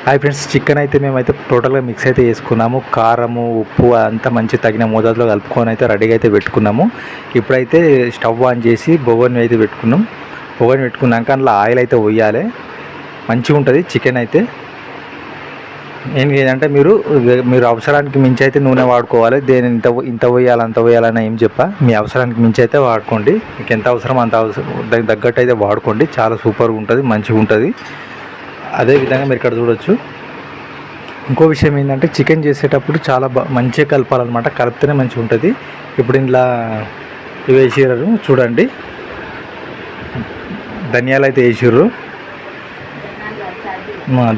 Hi friends, chicken అయితే మేమైతే టోటల్గా మిక్స్ అయితే చేసుకున్నాము. కారము, ఉప్పు అంతా మంచి తగిన మోతాదులో కలుపుకొని అయితే రెడీగా అయితే పెట్టుకున్నాము. ఇప్పుడైతే స్టవ్ ఆన్ చేసి బొగోని అయితే పెట్టుకున్నాం. బొగోని పెట్టుకున్నాక అందులో ఆయిల్ అయితే పోయాలి. మంచిగా ఉంటుంది చికెన్ అయితే. ఏంటంటే మీరు అవసరానికి మించి అయితే నూనె వాడుకోవాలి. దేని ఇంత పోయాలి అంత పోయాలని ఏం చెప్పా, మీ అవసరానికి మించి అయితే వాడుకోండి. మీకు ఎంత అవసరం అంత అవసరం దానికి తగ్గట్టు అయితే వాడుకోండి. చాలా సూపర్గా ఉంటుంది, మంచిగా ఉంటుంది. అదేవిధంగా మీరు ఇక్కడ చూడొచ్చు. ఇంకో విషయం ఏంటంటే చికెన్ చేసేటప్పుడు చాలా మంచిగా కలపాలన్నమాట. కలిపితేనే మంచిగా ఉంటుంది. ఇప్పుడు ఇందులో ఇవి వేసిర్రు చూడండి. ధనియాలు అయితే వేసిర్రు.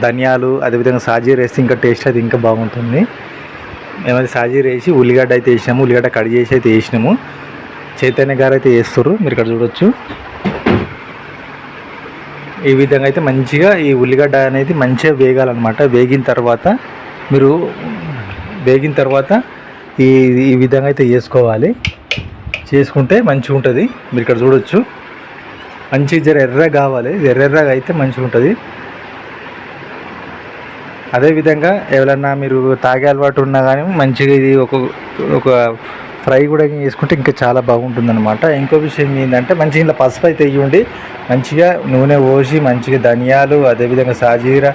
ధనియాలు అదేవిధంగా సాజీర వేస్తే ఇంకా టేస్ట్ అయితే ఇంకా బాగుంటుంది. మేమైతే సాజీర వేసి ఉల్లిగడ్డ అయితే వేసినాము. ఉల్లిగడ్డ కట్ చేసి అయితే వేసినాము. చైతన్య గారు అయితే వేస్తారు, మీరు ఇక్కడ చూడొచ్చు. ఈ విధంగా అయితే మంచిగా ఈ ఉల్లిగడ్డ అనేది మంచిగా వేగాలన్నమాట. వేగిన తర్వాత ఈ విధంగా అయితే చేసుకోవాలి. చేసుకుంటే మంచిగా ఉంటుంది. మీరు ఇక్కడ చూడొచ్చు. మంచిగా జర ఎర్రగా కావాలి. ఎర్రగా అయితే మంచిగా ఉంటుంది. అదేవిధంగా ఎవరన్నా మీరు తాగే అలవాటు ఉన్నా కానీ మంచిగా ఇది ఒక ఫ్రై కూడా చేసుకుంటే ఇంకా చాలా బాగుంటుందన్నమాట. ఇంకో విషయం ఏంటంటే మంచిగా ఇలా పసుపు అయితే వేయండి. మంచిగా నూనె పోసి మంచిగా ధనియాలు అదేవిధంగా సాజీర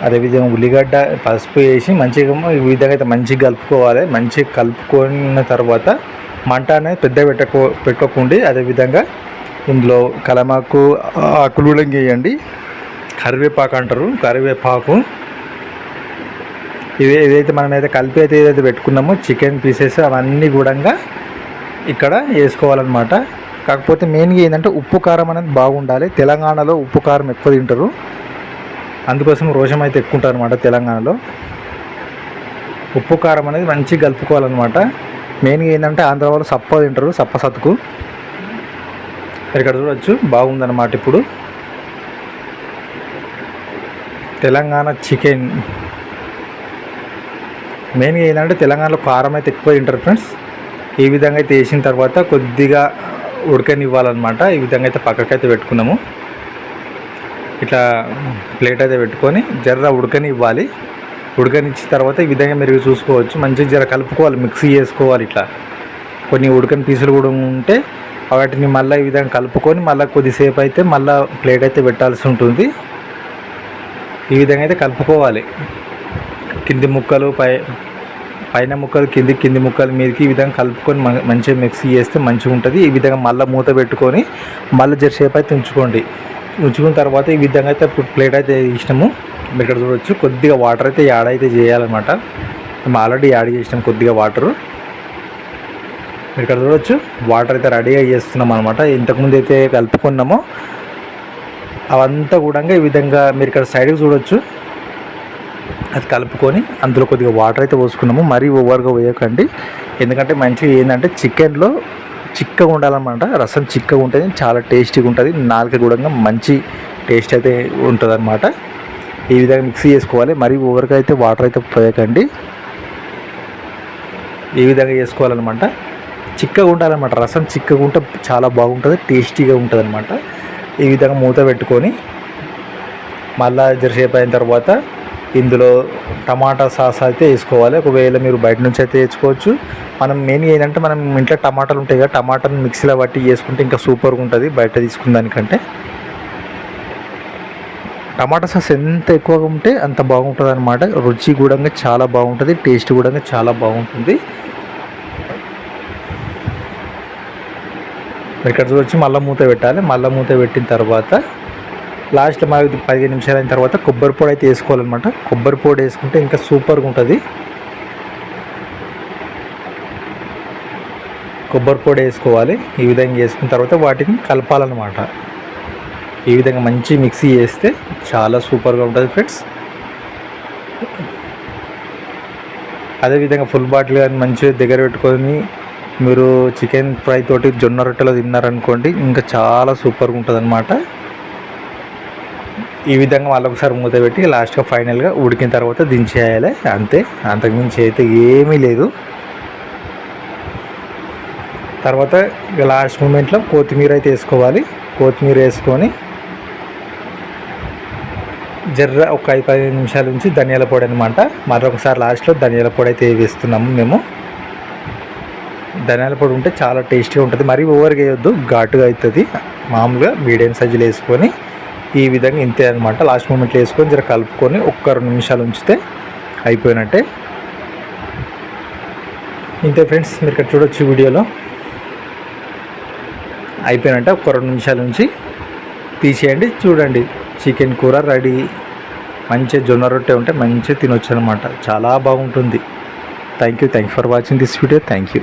అదేవిధంగా ఉల్లిగడ్డ పసుపు వేసి మంచిగా ఈ విధంగా అయితే మంచిగా కలుపుకోవాలి. మంచిగా కలుపుకున్న తర్వాత మంట అనేది పెద్ద పెట్టుకోకండి. అదేవిధంగా ఇందులో కలమాకు ఆకులు కూడా వేయండి. కరివేపాకు అంటారు, కరివేపాకు. ఏదైతే మనం అయితే కలిపి అయితే ఏదైతే పెట్టుకున్నామో చికెన్ పీసెస్ అవన్నీ కూడా ఇక్కడ వేసుకోవాలన్నమాట. కాకపోతే మెయిన్గా ఏంటంటే ఉప్పు కారం అనేది బాగుండాలి. తెలంగాణలో ఉప్పు కారం ఎక్కువ తింటారు, అందుకోసం రోషం అయితే ఎక్కువ ఉంటారు అనమాట. తెలంగాణలో ఉప్పు కారం అనేది మంచిగా కలుపుకోవాలన్నమాట. మెయిన్గా ఏంటంటే ఆంధ్ర వాళ్ళు సప్ప తింటారు, సప్ప సతుకు. ఇక్కడ చూడవచ్చు బాగుందన్నమాట. ఇప్పుడు తెలంగాణ చికెన్ మెయిన్గా ఏంటంటే తెలంగాణలో కారం అయితే ఎక్కువ తింటారు ఫ్రెండ్స్. ఈ విధంగా అయితే వేసిన తర్వాత కొద్దిగా ఉడకనివ్వాలన్నమాట. ఈ విధంగా అయితే పక్కకైతే పెట్టుకున్నాము. ఇట్లా ప్లేట్ అయితే పెట్టుకొని జర్ర ఉడకనివ్వాలి. ఉడకనిచ్చిన తర్వాత ఈ విధంగా మీరు చూసుకోవచ్చు. మంచిగా జర కలుపుకోవాలి, మిక్సీ చేసుకోవాలి. ఇట్లా కొన్ని ఉడకని పీసులు కూడా ఉంటే వాటిని మళ్ళీ ఈ విధంగా కలుపుకొని మళ్ళీ కొద్దిసేపు అయితే మళ్ళీ ప్లేట్ అయితే పెట్టాల్సి ఉంటుంది. ఈ విధంగా అయితే కలుపుకోవాలి. కింది ముక్కలు పైన ముక్కలు కింది ముక్కలు మీదకి ఈ విధంగా కలుపుకొని మంచిగా మిక్సీ చేస్తే మంచిగా ఉంటుంది. ఈ విధంగా మళ్ళీ మూత పెట్టుకొని మళ్ళీ జరసేపు అయితే ఉంచుకున్న తర్వాత ఈ విధంగా అయితే ప్లేట్ అయితే ఇష్టము. మీరు ఇక్కడ చూడవచ్చు. కొద్దిగా వాటర్ అయితే యాడ్ అయితే చేయాలన్నమాట. మేము ఆల్రెడీ యాడ్ చేసినాం కొద్దిగా వాటరు. మీరు ఇక్కడ చూడవచ్చు. వాటర్ అయితే రెడీగా చేస్తున్నాం అనమాట. ఇంతకుముందు అయితే కలుపుకున్నామో అవంతా కూడా ఈ విధంగా మీరు ఇక్కడ సైడ్కి చూడవచ్చు. అది కలుపుకొని అందులో కొద్దిగా వాటర్ అయితే పోసుకున్నాము. మరీ ఓవర్గా వేయకండి, ఎందుకంటే మంచిగా ఏంటంటే చికెన్లో చిక్కగా ఉండాలన్నమాట. రసం చిక్కగా ఉంటుంది, చాలా టేస్టీగా ఉంటుంది. నాలుక కూడా మంచి టేస్ట్ అయితే ఉంటుంది అనమాట. ఈ విధంగా మిక్సీ చేసుకోవాలి. మరీ ఓవర్గా అయితే వాటర్ అయితే పోయకండి. ఈ విధంగా చేసుకోవాలన్నమాట. చిక్కగా ఉండాలన్నమాట. రసం చిక్కగా ఉంటే చాలా బాగుంటుంది, టేస్టీగా ఉంటుంది అనమాట. ఈ విధంగా మూత పెట్టుకొని మళ్ళీ జరసేపు అయిన తర్వాత ఇందులో టమాటా సాస్ అయితే వేసుకోవాలి. ఒకవేళ మీరు బయట నుంచి అయితే వేసుకోవచ్చు. మనం మెయిన్గా ఏంటంటే మనం ఇంట్లో టమాటాలు ఉంటాయి కదా, టమాటాను మిక్సీలో బట్టి వేసుకుంటే ఇంకా సూపర్గా ఉంటుంది బయట తీసుకున్న దానికంటే. టమాటా సాస్ ఎంత ఎక్కువగా ఉంటే అంత బాగుంటుంది అనమాట. రుచి కూడా చాలా బాగుంటుంది, టేస్ట్ కూడా చాలా బాగుంటుంది. ఇక్కడ చూడొచ్చు. మళ్ళీ మూత పెట్టాలి. మళ్ళీ మూత పెట్టిన తర్వాత లాస్ట్లో మాకు 15 నిమిషాలు అయిన తర్వాత కొబ్బరి పొడి అయితే వేసుకోవాలన్నమాట. కొబ్బరి పొడి వేసుకుంటే ఇంకా సూపర్గా ఉంటుంది. కొబ్బరి పొడి వేసుకోవాలి. ఈ విధంగా వేసుకున్న తర్వాత వాటిని కలపాలన్నమాట. ఈ విధంగా మంచి మిక్సీ చేస్తే చాలా సూపర్గా ఉంటుంది ఫ్రెండ్స్. అదేవిధంగా ఫుల్ బాటిల్ కానీ మంచిగా దగ్గర పెట్టుకొని మీరు చికెన్ ఫ్రై తోటి జొన్న రొట్టెలో తిన్నారనుకోండి, ఇంకా చాలా సూపర్గా ఉంటుంది అనమాట. ఈ విధంగా మళ్ళొకసారి మూత పెట్టి లాస్ట్గా ఫైనల్గా ఉడికిన తర్వాత దించేయాలి. అంతే, అంతకుమించి అయితే ఏమీ లేదు. తర్వాత ఇక లాస్ట్ మూమెంట్లో కొత్తిమీర అయితే వేసుకోవాలి. కొత్తిమీర వేసుకొని జర్ర ఒక 5-10 నిమిషాల నుంచి ధనియాల పొడి అనమాట. మరొకసారి లాస్ట్లో ధనియాల పొడి అయితే వేస్తున్నాము మేము. ధనియాల పొడి ఉంటే చాలా టేస్టీగా ఉంటుంది. మరీ ఓవర్గా వేయొద్దు, ఘాటుగా అవుతుంది. మామూలుగా మీడియం సైజులో వేసుకొని ఈ విధంగా ఇంతే అనమాట. లాస్ట్ మూమెంట్లో వేసుకొని జర కలుపుకొని ఒక్క 2 నిమిషాలు ఉంచితే అయిపోయినట్టే. ఇంతే ఫ్రెండ్స్, మీరు ఇక్కడ చూడొచ్చు వీడియోలో అయిపోయినట్టే. ఒక 2 నిమిషాల నుంచి తీసేయండి. చూడండి, చికెన్ కూర రెడీ. మంచిగా జొన్న రొట్టె ఉంటే మంచిగా తినొచ్చు అనమాట. చాలా బాగుంటుంది. Thank you for watching this video. Thank you.